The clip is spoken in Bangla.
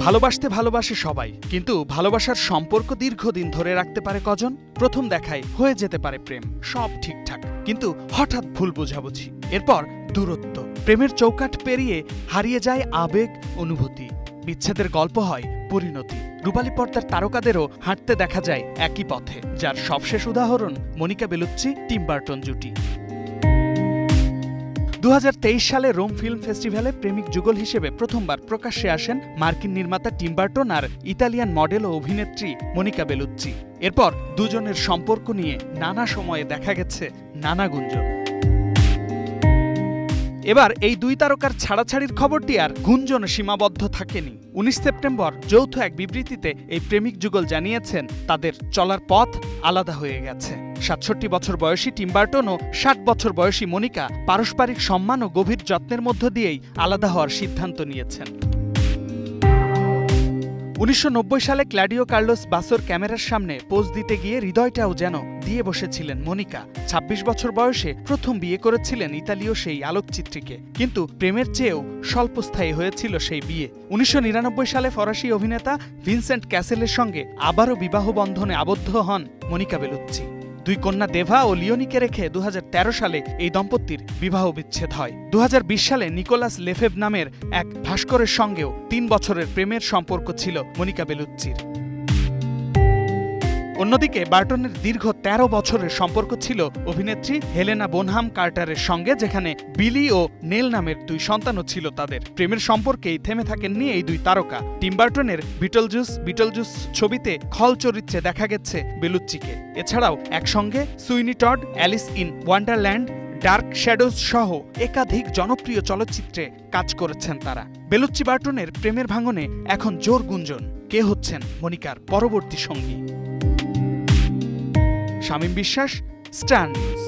ভালোবাসতে ভালোবাসে সবাই, কিন্তু ভালোবাসার সম্পর্ক দীর্ঘদিন ধরে রাখতে পারে কজন? প্রথম দেখায় হয়ে যেতে পারে প্রেম, সব ঠিকঠাক, কিন্তু হঠাৎ ভুল বোঝাবুঝি, এরপর দূরত্ব, প্রেমের চৌকাঠ পেরিয়ে হারিয়ে যায় আবেগ, অনুভূতি, বিচ্ছেদের গল্প হয় পরিণতি। রূপালী পর্দার তারকাদেরও হাঁটতে দেখা যায় একই পথে, যার সবশেষ উদাহরণ মনিকা বেলুচ্চি টিম বার্টন জুটি। 2023 সালে রোম ফিল্ম ফেস্টিভ্যালে প্রেমিক যুগল হিসেবে প্রথমবার প্রকাশ্যে আসেন মার্কিন নির্মাতা টিম বার্টন আর ইতালিয়ান মডেল ও অভিনেত্রী মনিকা বেলুচ্চি। এরপর দুজনের সম্পর্ক নিয়ে নানা সময়ে দেখা গেছে নানা গুঞ্জন। এবার এই দুই তারকার ছাড়াছাড়ির খবরটি আর গুঞ্জনে সীমাবদ্ধ থাকেনি। 19 সেপ্টেম্বর যৌথ এক বিবৃতিতে এই প্রেমিক যুগল জানিয়েছেন তাদের চলার পথ আলাদা হয়ে গেছে। 67 বছর বয়সী টিম বার্টন ও 60 বছর বয়সী মনিকা পারস্পরিক সম্মান ও গভীর যত্নের মধ্য দিয়েই আলাদা হওয়ার সিদ্ধান্ত নিয়েছেন। 1990 সালে ক্লাডিও কার্লোস বাসোর ক্যামেরার সামনে পোজ দিতে গিয়ে হৃদয়টাও যেন দিয়ে বসেছিলেন মনিকা। 26 বছর বয়সে প্রথম বিয়ে করেছিলেন ইতালীয় সেই আলোকচিত্রীকে, কিন্তু প্রেমের চেয়েও স্বল্পস্থায়ী হয়েছিল সেই বিয়ে। 1999 সালে ফরাসি অভিনেতা ভিনসেন্ট ক্যাসেলের সঙ্গে আবারও বিবাহ বন্ধনে আবদ্ধ হন মনিকা বেলুচ্চি। দুই কন্যা দেভা ও লিওনিকে রেখে 2013 সালে এই দম্পতির বিবাহ বিচ্ছেদ হয়। 2020 সালে নিকোলাস লেফেব নামের এক ভাস্করের সঙ্গেও 3 বছরের প্রেমের সম্পর্ক ছিল মনিকা বেলুচ্চির। অন্যদিকে বার্টনের দীর্ঘ 13 বছরের সম্পর্ক ছিল অভিনেত্রী হেলেনা বোনহাম কার্টারের সঙ্গে, যেখানে বিলি ও নেল নামের 2 সন্তানও ছিল তাদের। প্রেমের সম্পর্কেই থেমে থাকেননি এই দুই তারকা। টিম বার্টনের বিটলজুস ছবিতে খল চরিত্রে দেখা গেছে বেলুচ্চিকে। এছাড়াও একসঙ্গে Sweeney Todd, Alice in Wonderland, Dark Shadows সহ একাধিক জনপ্রিয় চলচ্চিত্রে কাজ করেছেন তারা। বেলুচ্চি বার্টনের প্রেমের ভাঙনে এখন জোর গুঞ্জন, কে হচ্ছেন মনিকার পরবর্তী সঙ্গী। শামীম বিশ্বাস, স্টার নিউজ।